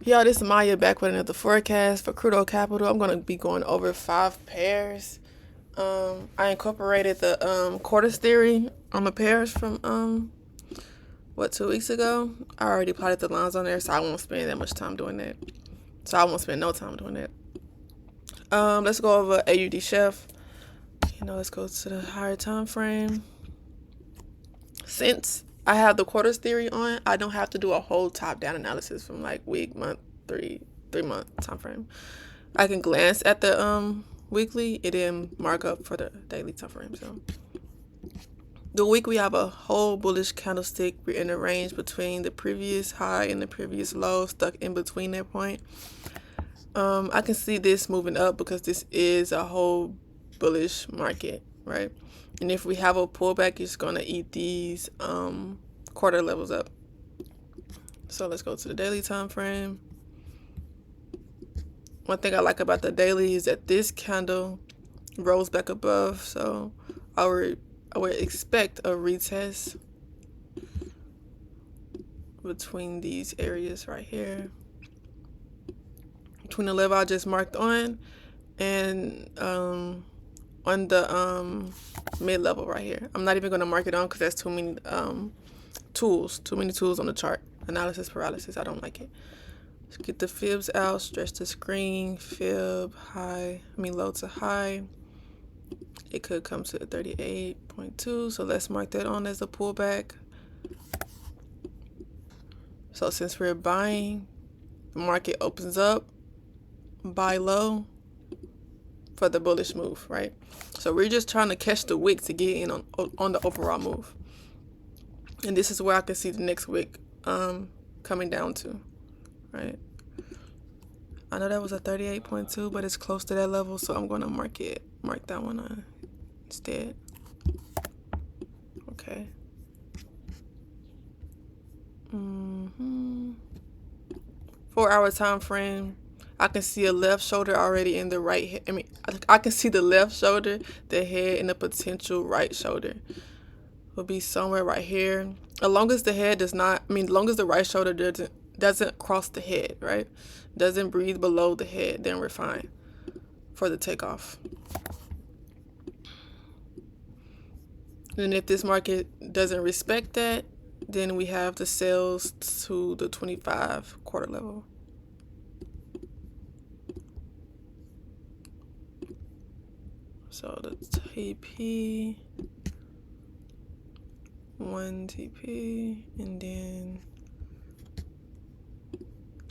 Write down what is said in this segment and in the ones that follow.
Y'all, this is Maya back with another forecast for crude oil capital. I'm going to be going over 5 pairs. I incorporated the quarters theory on the pairs from 2 weeks ago. I already plotted the lines on there, so I won't spend that much time doing that. So I won't spend no time doing that. Let's go over AUDCHF. Let's go to the higher time frame. Since I have the quarters theory on, I don't have to do a whole top-down analysis from like week, month, 3-month time frame. I can glance at the weekly and then mark up for the daily time frame. So the week we have a whole bullish candlestick. We're in a range between the previous high and the previous low, stuck in between that point. I can see this moving up because this is a whole bullish market, right? And if we have a pullback, it's going to eat these quarter levels up. So let's go to the daily time frame. One thing I like about the daily is that this candle rose back above. So I would expect a retest between these areas right here. Between the level I just marked on and on the mid level right here. I'm not even going to mark it on because that's too many tools on the chart. Analysis paralysis. I don't like it. Let's get the fibs out, stretch the screen, fib low to high. It could come to 38.2, so let's mark that on as a pullback. So since we're buying, the market opens up, buy low for the bullish move, right? So we're just trying to catch the wick to get in on the overall move. And this is where I can see the next wick coming down to, right? I know that was a 38.2, but it's close to that level, so I'm going to mark that one on instead. Okay. 4-hour time frame. I can see a left shoulder already in the right. I can see the left shoulder, the head, and the potential right shoulder will be somewhere right here. As long as the head does not, as long as the right shoulder doesn't cross the head, right? Doesn't breathe below the head, then we're fine for the takeoff. And if this market doesn't respect that, then we have the sales to the 25 quarter level. So the TP, 1 TP, and then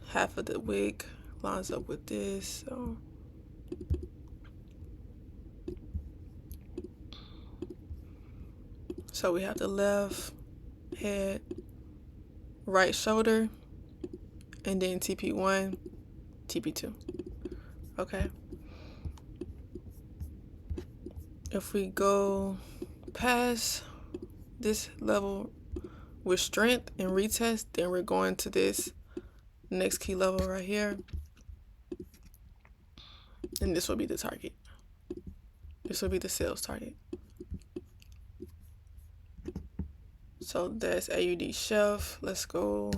half of the wick lines up with this. So we have the left head, right shoulder, and then TP1, TP2. Okay. If we go past this level with strength and retest, then we're going to this next key level right here. And this will be the target. This will be the sales target. So that's AUDCHF. Let's go.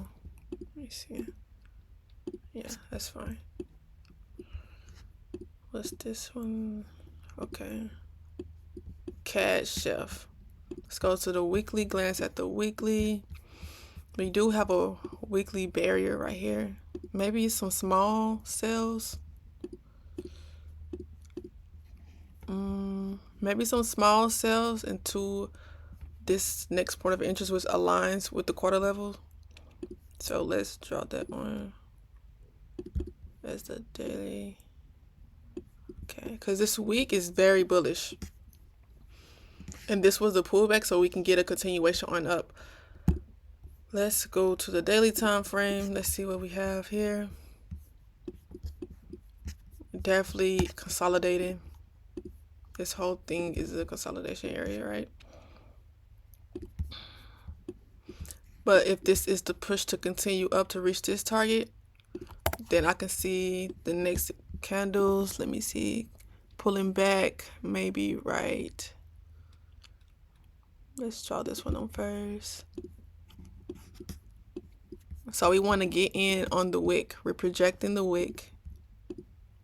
Let me see. Yeah, that's fine. What's this one? Okay. CADCHF. Let's go to the weekly, glance at the weekly. We do have a weekly barrier right here. Maybe some small sales. Maybe some small sales into this next point of interest, which aligns with the quarter level. So let's draw that one as the daily. Okay, because this week is very bullish. And this was the pullback, so we can get a continuation on up. Let's go to the daily time frame. Let's see what we have here. Definitely consolidating. This whole thing is a consolidation area, right? But if this is the push to continue up to reach this target, then I can see the next candles. Let me see. Pulling back, maybe right. Let's draw this one on first. So we want to get in on the wick. We're projecting the wick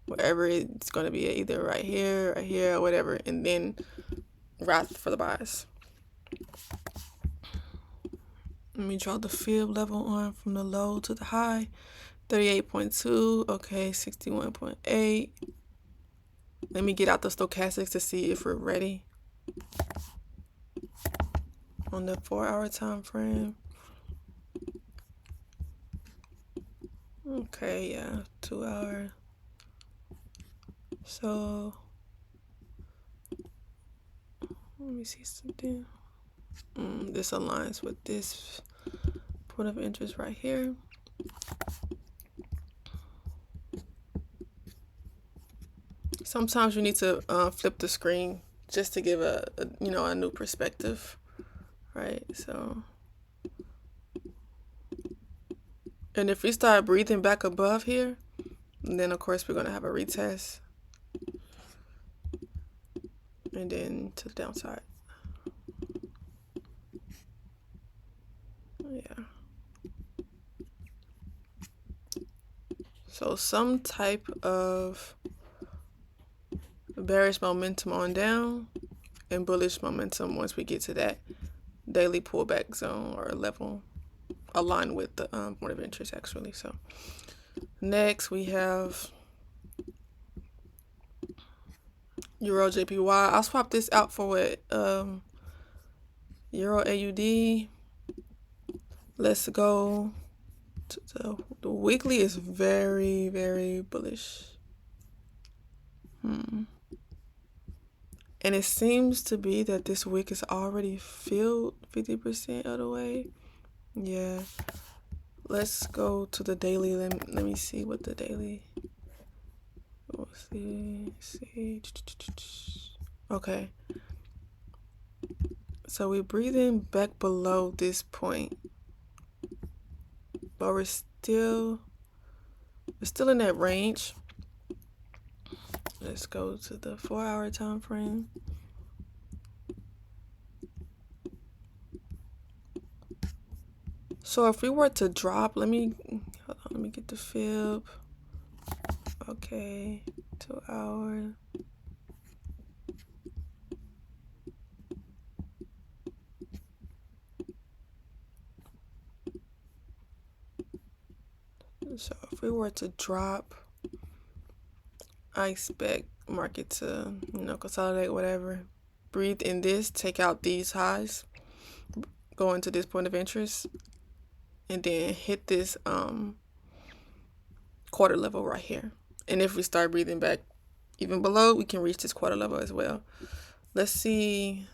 wherever it's going to be, either right here, or whatever, and then wrath for the buys. Let me draw the fib level on from the low to the high. 38.2, okay, 61.8. Let me get out the stochastics to see if we're ready on the 4-hour time frame. Okay, yeah, 2 hour. So let me see something. This aligns with this point of interest right here. Sometimes you need to flip the screen just to give a new perspective, right? So, and if we start breathing back above here, then of course we're gonna have a retest, and then to the downside. Yeah. So some type of bearish momentum on down and bullish momentum once we get to that daily pullback zone or level aligned with the point of interest, actually. So next we have EURJPY. I'll swap this out for what Euro AUD. Let's go to the weekly is very, very bullish. And it seems to be that this wick is already filled 50% of the way. Yeah. Let's go to the daily. Let me see what the daily. Let's see. Okay. So we're breathing back below this point, but we're still in that range. Let's go to the 4-hour time frame. So if we were to drop, let me get the fib. Okay, 2 hour. So if we were to drop, I expect market to, consolidate, whatever. Breathe in this, take out these highs, go into this point of interest, and then hit this quarter level right here. And if we start breathing back even below, we can reach this quarter level as well. Let's see,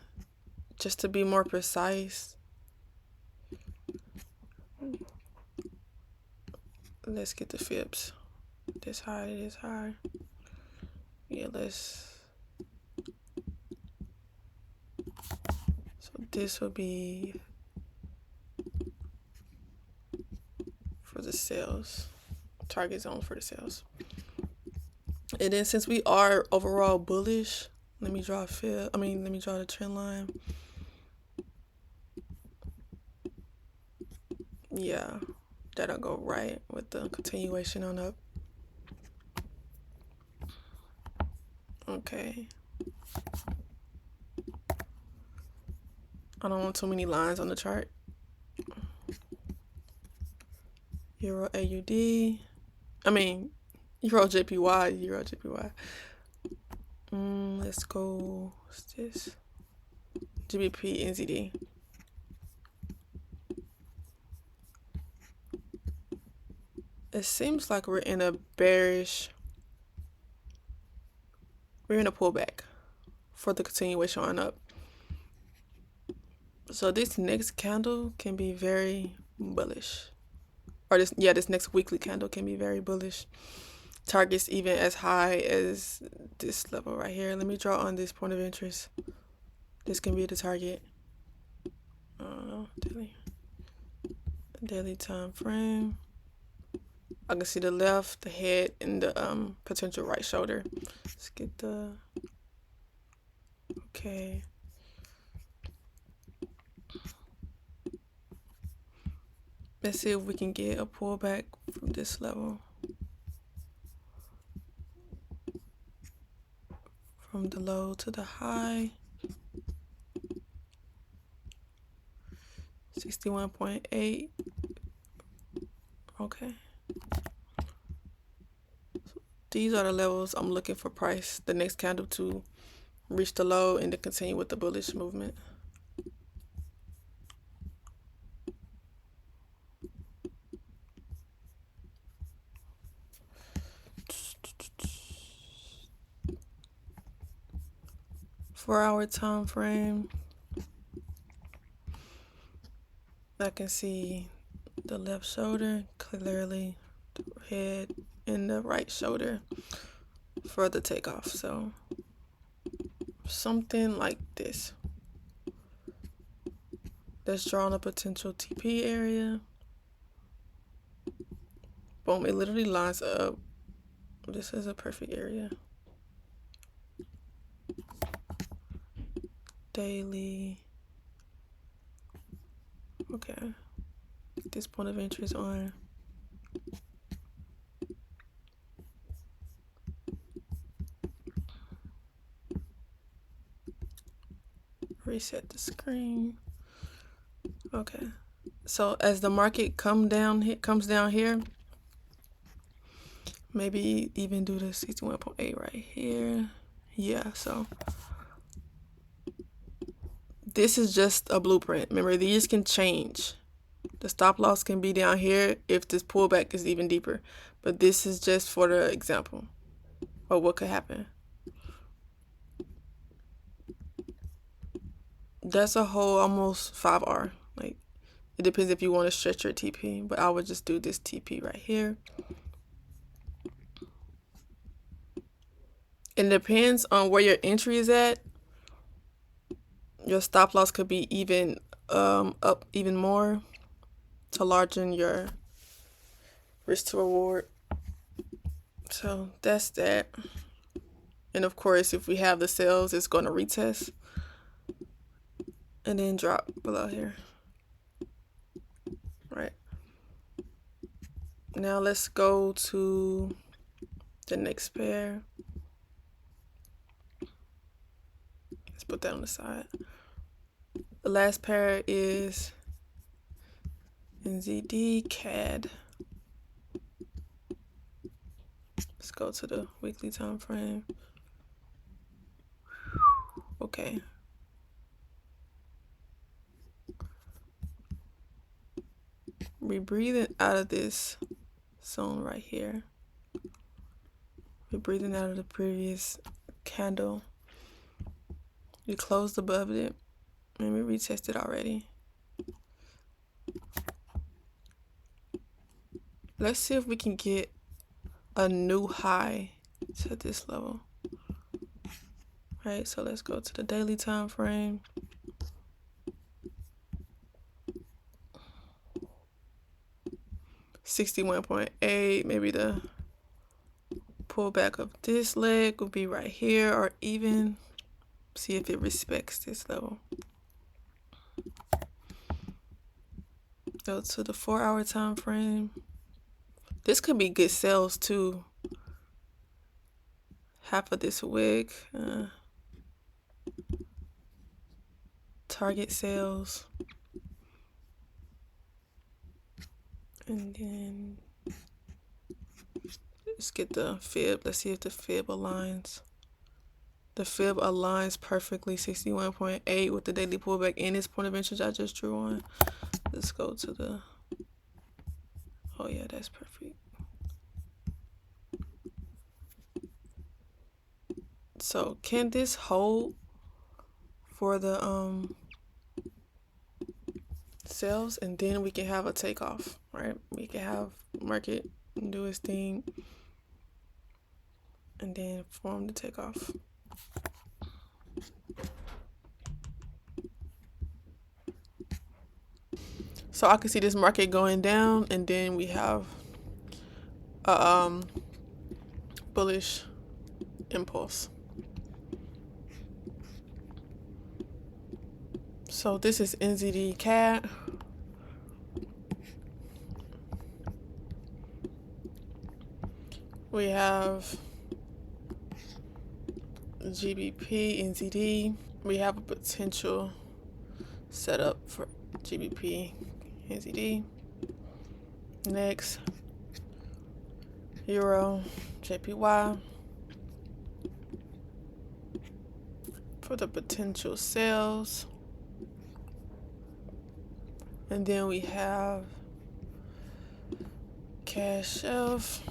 just to be more precise. Let's get the fibs. This high, this high. Yeah, so this will be for the sales, target zone for the sales. And then since we are overall bullish, let me draw the trend line. Yeah, that'll go right with the continuation on up. Okay. I don't want too many lines on the chart. Euro AUD. EURJPY. Let's go. What's this? GBPNZD. It seems like we're in a pullback for the continuation on up. So this next candle can be very bullish. Or this next weekly candle can be very bullish. Targets even as high as this level right here. Let me draw on this point of interest. This can be the target. Daily time frame. I can see the left, the head, and the potential right shoulder. Let's get the okay. Let's see if we can get a pullback from this level. From the low to the high. 61.8. Okay. So these are the levels I'm looking for price, the next candle to reach the low and to continue with the bullish movement. Four-hour time frame. I can see the left shoulder clearly, the head and the right shoulder for the takeoff. So something like this. That's drawing a potential TP area. Boom, it literally lines up. This is a perfect area. Daily. Okay. This point of entry is on. Reset the screen. Okay. So as the market comes down here, maybe even do the 61.8 right here. Yeah, so this is just a blueprint. Remember, these can change. The stop loss can be down here if this pullback is even deeper. But this is just for the example of what could happen. That's a whole almost 5R. Like, it depends if you want to stretch your TP, but I would just do this TP right here. It depends on where your entry is at. Your stop loss could be even up even more to largen your risk to reward. So that's that. And of course, if we have the sales, it's going to retest and then drop below here. Right. Now let's go to the next pair. Let's put that on the side. The last pair is NZDCAD. Let's go to the weekly time frame. Okay. We're breathing out of this zone right here. We're breathing out of the previous candle. We closed above it and we retested already. Let's see if we can get a new high to this level. Right, so let's go to the daily time frame. $61.8, maybe the pullback of this leg will be right here, or even see if it respects this level. Go to the 4-hour time frame. This could be good sales too. Half of this wick. Target sales. And then let's get the fib. Let's see if the fib aligns. The fib aligns perfectly, 61.8 with the daily pullback and this point of entry I just drew on. Let's go to the, oh yeah, that's perfect. So can this hold for the sales, and then we can have a takeoff, right? We can have market do its thing and then form the takeoff. So I can see this market going down, and then we have a bullish impulse. So this is NZDCAD. We have GBPNZD. We have a potential setup for GBPNZD. Next, EURJPY for the potential sales. And then we have CADCHF.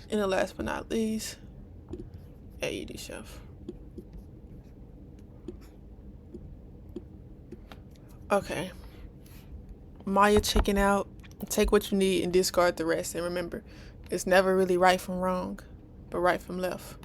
And the last but not least, AUDCHF. Okay. Maya checking out. Take what you need and discard the rest. And remember, it's never really right from wrong, but right from left.